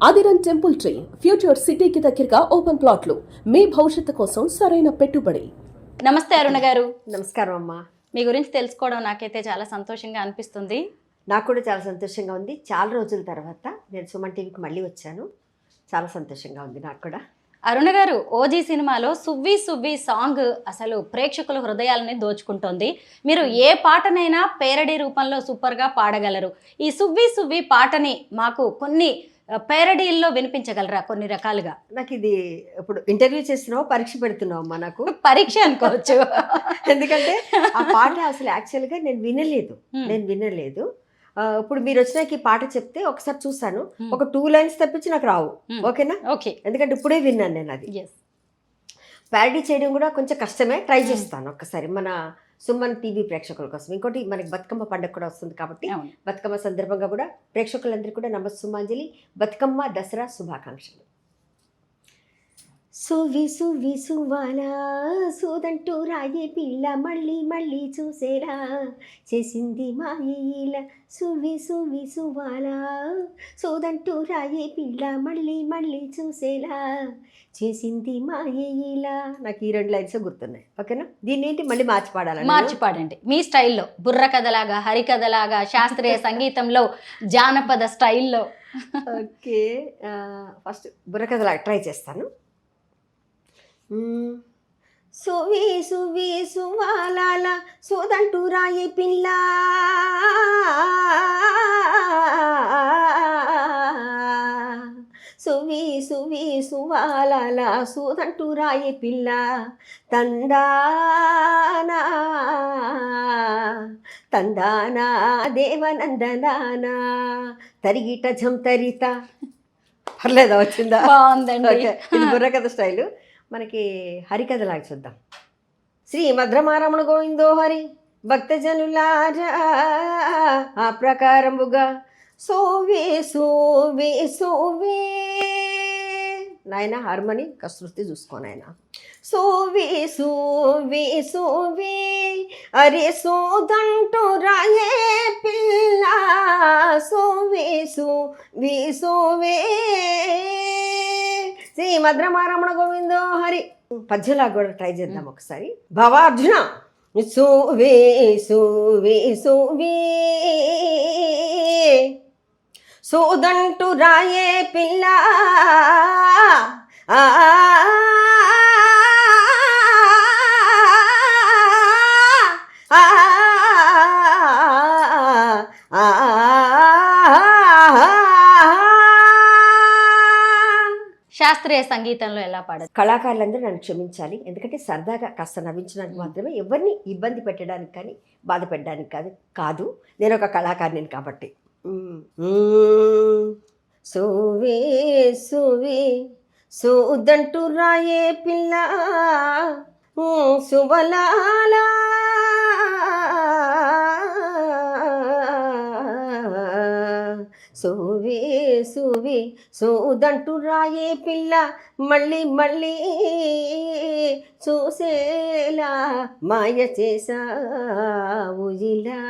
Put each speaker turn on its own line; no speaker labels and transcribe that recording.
ఆదిరన్ temple tree future సిటీకి దగ్గరగా open ప్లాట్లు మీ భవిష్యత్తు కోసం సరైన పెట్టుబడి.
నమస్తే అరుణ గారు.
నమస్కారం అమ్మా.
మీ గురించి తెలుసుకోవడం నాకైతే చాలా సంతోషంగా అనిపిస్తుంది.
నాకు కూడా చాలా సంతోషంగా ఉంది. చాలా రోజుల తర్వాత నేను సుమన్ టీవీకి మళ్ళీ వచ్చాను. చాలా సంతోషంగా ఉంది నాకు కూడా.
అరుణ గారు, ఓజీ సినిమాలో సువ్వి సువ్వి సాంగ్ అసలు ప్రేక్షకుల హృదయాలని దోచుకుంటోంది. మీరు ఏ పాటనైనా పేరడీ రూపంలో సూపర్గా పాడగలరు. ఈ సువ్వి సువ్వి పాటని మాకు కొన్ని పేరడీల్లో వినిపించగలరా కొన్ని రకాలుగా?
నాకు ఇది ఇప్పుడు ఇంటర్వ్యూ చేస్తున్నావు, పరీక్ష పెడుతున్నావు అమ్మా. నాకు
పరీక్ష అనుకోవచ్చు.
ఎందుకంటే ఆ పాట అసలు యాక్చువల్గా నేను వినలేదు. ఇప్పుడు మీరు వచ్చినాక ఈ పాట చెప్తే ఒకసారి చూసాను. ఒక 2 లైన్స్ తప్పించి నాకు రావు. ఓకేనా?
ఓకే.
ఎందుకంటే ఇప్పుడే విన్నాను నేను. అది ప్యారడీ చేయడం కూడా కొంచెం కష్టమే. ట్రై చేస్తాను ఒక్కసారి మన సుమన్ టీవీ ప్రేక్షకుల కోసం. ఇంకోటి మనకి బతుకమ్మ పండుగ కూడా వస్తుంది కాబట్టి బతుకమ్మ సందర్భంగా కూడా ప్రేక్షకులందరికీ కూడా నమస్సుమాంజలి, బతుకమ్మ దసరా శుభాకాంక్షలు. సువి సువి సువాలా సూదంటూ రాయే పిల్ల మళ్ళీ మళ్ళీ చూసేలా చేసింది మాయీల. సువి సువి సువాలా సూదంటూ రాయే పిల్ల మళ్ళీ మళ్ళీ చూసేలా చేసింది మాయీల. నాకు ఈ 2 లైన్స్ గుర్తున్నాయి. ఓకేనా? దీన్ని ఏంటి మళ్ళీ మార్చి
పాడండి మీ స్టైల్లో. బుర్ర కథలాగా, హరికథలాగా, శాస్త్రీయ సంగీతంలో, జానపద స్టైల్లో.
ఓకే, ఫస్ట్ బుర్ర కథలాగా ట్రై చేస్తాను. సువి సువి సువాలాల సోదంటూ రాయే పిల్ల సువి సువి సువాలాల సోదంటూ రాయే పిల్ల తందానా తందానా దేవనందనానా తరిగిట జంతరిత. పర్లేదా? వచ్చిందా?
బాగుందండి.
ఇది బుర్రకథ స్టైలు. మనకి హరికథలాగా చూద్దాం. శ్రీ మద్రమారమణ గోవిందో హరి భక్తజనులారా ఆ ప్రకారముగా సోవే సోవే సోవే. నాయన హార్మోని కసృతి చూసుకోను ఆయన. సోవే సోవే సోవే అరే సోదంటూ రాయే పిల్ల సోవే సోవే సోవే. శ్రీ మద్రమారమణ గోవిందో హరి. పద్యంలా కూడా ట్రై చేద్దాం ఒకసారి. భవార్జున సోవే సోవే సోవే సోదంటూ రాయే పిల్ల
శాస్త్రీయ సంగీతంలో ఎలా పాడదు?
కళాకారులందరూ నన్ను క్షమించాలి. ఎందుకంటే సరదాగా కాస్త నవ్వించడానికి మాత్రమే, ఎవరిని ఇబ్బంది పెట్టడానికి కానీ బాధ పెట్టడానికి కాదు. నేను ఒక కళాకారిని కాబట్టి. సోవే సోవే సోదంటూ రాయే పిల్ల సువలాలా సోవే సోవే సోదంటూ రాయే పిల్ల మళ్ళీ మళ్ళీ చూసేలా మాయ చేసావు ఇలా.